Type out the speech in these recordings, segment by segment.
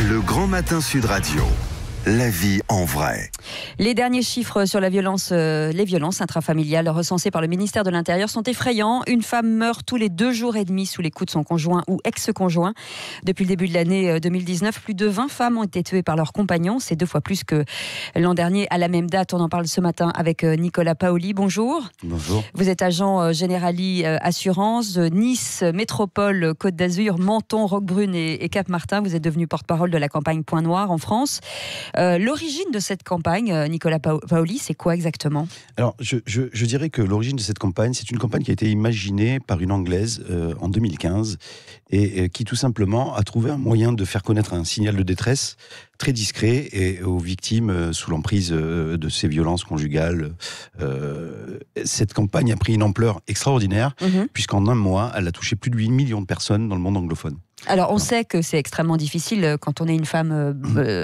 Le Grand Matin Sud Radio. La vie en vrai. Les derniers chiffres sur la violence, les violences intrafamiliales recensées par le ministère de l'Intérieur sont effrayants. Une femme meurt tous les 2 jours et demi sous les coups de son conjoint ou ex-conjoint. Depuis le début de l'année 2019, plus de 20 femmes ont été tuées par leurs compagnons. C'est 2 fois plus que l'an dernier à la même date. On en parle ce matin avec Nicolas Paoli. Bonjour. Bonjour. Vous êtes agent Generali Assurance, Nice, Métropole, Côte d'Azur, Menton, Roquebrune et Cap-Martin. Vous êtes devenu porte-parole de la campagne Point Noir en France. L'origine de cette campagne, Nicolas Paoli, c'est quoi exactement ? Alors, je dirais que l'origine de cette campagne, c'est une campagne qui a été imaginée par une Anglaise en 2015 et qui tout simplement a trouvé un moyen de faire connaître un signal de détresse très discret et aux victimes sous l'emprise de ces violences conjugales. Cette campagne a pris une ampleur extraordinaire puisqu'en un mois, elle a touché plus de 8 millions de personnes dans le monde anglophone. Alors, on sait que c'est extrêmement difficile quand on est une femme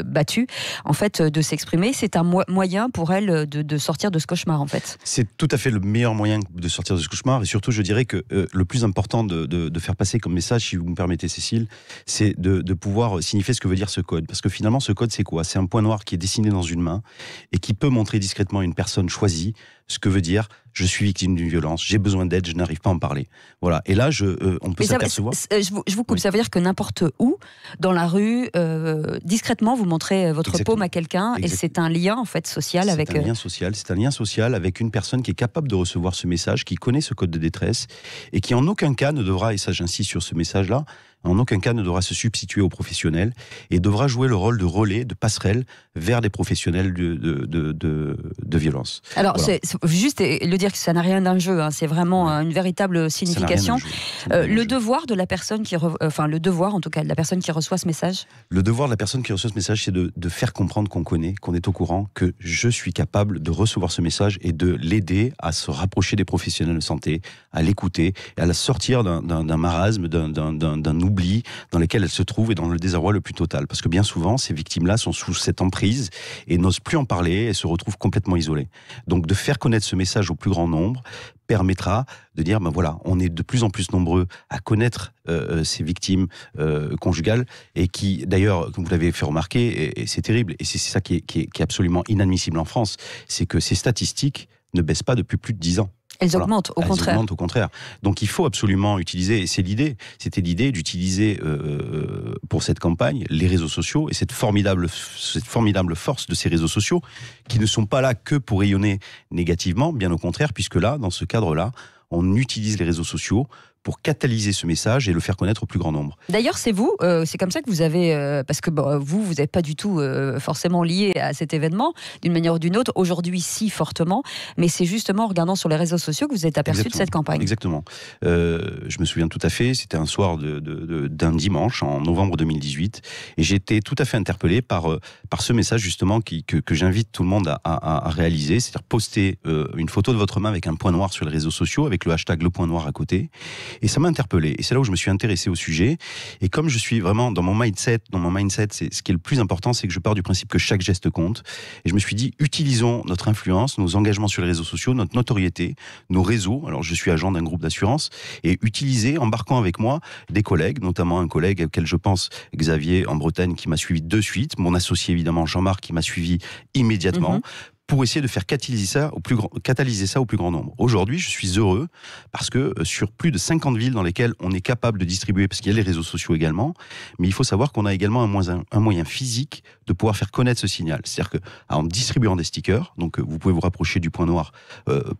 battue, en fait, de s'exprimer. C'est un moyen pour elle de sortir de ce cauchemar, en fait. C'est tout à fait le meilleur moyen de sortir de ce cauchemar. Et surtout, je dirais que le plus important de faire passer comme message, si vous me permettez, Cécile, c'est de pouvoir signifier ce que veut dire ce code. Parce que finalement, ce code, c'est quoi ? C'est un point noir qui est dessiné dans une main et qui peut montrer discrètement à une personne choisie ce que veut dire « je suis victime d'une violence, j'ai besoin d'aide, je n'arrive pas à en parler ». Voilà. Et là, on peut s'apercevoir... Je vous coupe, ça veut dire que n'importe où, dans la rue, discrètement, vous montrez votre paume à quelqu'un et c'est un lien en fait social avec... C'est un lien social avec une personne qui est capable de recevoir ce message, qui connaît ce code de détresse et qui en aucun cas ne devra, et ça j'insiste sur ce message-là, en aucun cas ne devra se substituer aux professionnels et devra jouer le rôle de relais, de passerelle vers des professionnels de violence. Alors, voilà. c'est juste le dire que ça n'a rien d'un jeu, hein, c'est vraiment une véritable signification. Le devoir de la personne le devoir en tout cas de la personne qui reçoit ce message. Le devoir de la personne qui reçoit ce message, c'est de faire comprendre qu'on connaît, qu'on est au courant, que je suis capable de recevoir ce message et de l'aider à se rapprocher des professionnels de santé, à l'écouter et à la sortir d'un marasme, d'un oubli dans lequel elle se trouve et dans le désarroi le plus total. Parce que bien souvent, ces victimes-là sont sous cette emprise et n'osent plus en parler et se retrouvent complètement isolées. Donc de faire connaître ce message au plus grand nombre permettra de dire, ben voilà, on est de plus en plus nombreux à connaître ces victimes conjugales et qui, d'ailleurs, comme vous l'avez fait remarquer, et c'est terrible, et c'est ça qui est absolument inadmissible en France, c'est que ces statistiques ne baissent pas depuis plus de 10 ans. Elles augmentent, au contraire. Elles augmentent, au contraire. Donc il faut absolument utiliser, et c'était l'idée d'utiliser pour cette campagne les réseaux sociaux et cette formidable force de ces réseaux sociaux qui ne sont pas là que pour rayonner négativement, bien au contraire, puisque là, dans ce cadre-là, on utilise les réseaux sociaux pour catalyser ce message et le faire connaître au plus grand nombre. D'ailleurs, c'est comme ça que vous avez, parce que vous n'êtes pas du tout forcément lié à cet événement, d'une manière ou d'une autre, aujourd'hui si fortement, mais c'est justement en regardant sur les réseaux sociaux que vous êtes aperçu de cette campagne. Exactement. Je me souviens tout à fait, c'était un soir d'un dimanche, en novembre 2018, et j'ai été tout à fait interpellé par ce message justement que j'invite tout le monde à réaliser, c'est-à-dire poster une photo de votre main avec un point noir sur les réseaux sociaux, avec le hashtag le point noir à côté. Et ça m'a interpellé. Et c'est là où je me suis intéressé au sujet. Et comme je suis vraiment dans mon mindset, c'est ce qui est le plus important, c'est que je pars du principe que chaque geste compte. Et je me suis dit, utilisons notre influence, nos engagements sur les réseaux sociaux, notre notoriété, nos réseaux. Alors, je suis agent d'un groupe d'assurance et embarquant avec moi des collègues, notamment un collègue auquel je pense, Xavier, en Bretagne, qui m'a suivi de suite, mon associé évidemment, Jean-Marc, qui m'a suivi immédiatement. Pour essayer de faire catalyser ça au plus grand nombre. Aujourd'hui, je suis heureux parce que sur plus de 50 villes dans lesquelles on est capable de distribuer, parce qu'il y a les réseaux sociaux également, mais il faut savoir qu'on a également un moyen physique de pouvoir faire connaître ce signal. C'est-à-dire qu'en distribuant des stickers, donc vous pouvez vous rapprocher du point noir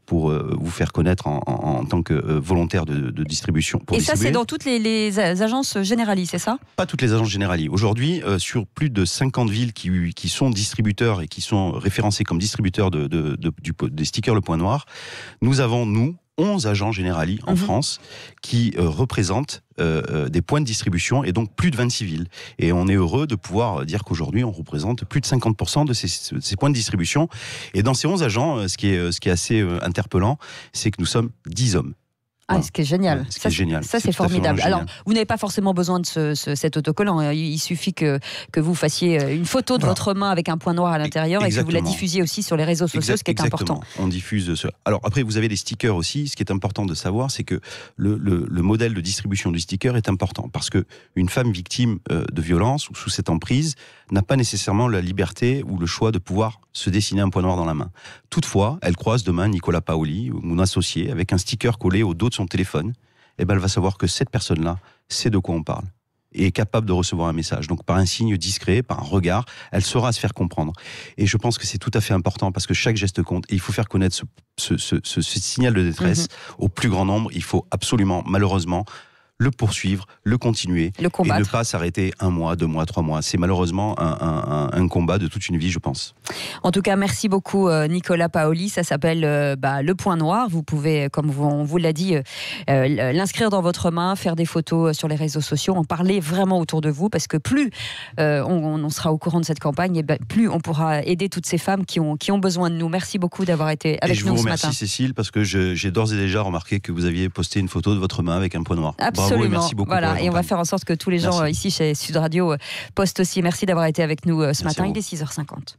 pour vous faire connaître en tant que volontaire de distribution. Et ça, c'est dans toutes les agences Generali, c'est ça ? Pas toutes les agences Generali. Aujourd'hui, sur plus de 50 villes qui sont distributeurs et qui sont référencés comme distributeurs des stickers Le Point Noir, nous avons, 11 agents Generali en France qui représentent des points de distribution et donc plus de 26 villes. Et on est heureux de pouvoir dire qu'aujourd'hui, on représente plus de 50% de ces points de distribution. Et dans ces 11 agents, ce qui est assez interpellant, c'est que nous sommes 10 hommes. Ah, ce qui est génial. Ce qui est génial. Ça, c'est formidable. Alors, vous n'avez pas forcément besoin de cet autocollant. Il suffit que vous fassiez une photo de votre main avec un point noir à l'intérieur et que vous la diffusiez aussi sur les réseaux sociaux, ce qui est important. On diffuse cela. Alors après, vous avez les stickers aussi. Ce qui est important de savoir, c'est que le modèle de distribution du sticker est important parce que une femme victime de violence ou sous cette emprise n'a pas nécessairement la liberté ou le choix de pouvoir se dessiner un point noir dans la main. Toutefois, elle croise demain Nicolas Paoli, mon associé, avec un sticker collé au dos de son téléphone. Et ben, elle va savoir que cette personne-là sait de quoi on parle et est capable de recevoir un message. Donc par un signe discret, par un regard, elle saura se faire comprendre. Et je pense que c'est tout à fait important parce que chaque geste compte et il faut faire connaître ce signal de détresse au plus grand nombre. Il faut absolument, malheureusement, le poursuivre, le continuer, le combattre. Et ne pas s'arrêter 1 mois, 2 mois, 3 mois. C'est malheureusement un combat de toute une vie, je pense. En tout cas, merci beaucoup Nicolas Paoli. Ça s'appelle le point noir. Vous pouvez, comme on vous l'a dit, l'inscrire dans votre main, faire des photos sur les réseaux sociaux, en parler vraiment autour de vous, parce que plus on sera au courant de cette campagne, et plus on pourra aider toutes ces femmes qui ont besoin de nous. Merci beaucoup d'avoir été avec nous ce matin. Et je vous remercie Cécile, parce que j'ai d'ores et déjà remarqué que vous aviez posté une photo de votre main avec un point noir. Absolument. Bravo et merci beaucoup. Voilà, et on va faire en sorte que tous les gens ici chez Sud Radio postent aussi. Merci d'avoir été avec nous ce matin. Il est 6h50.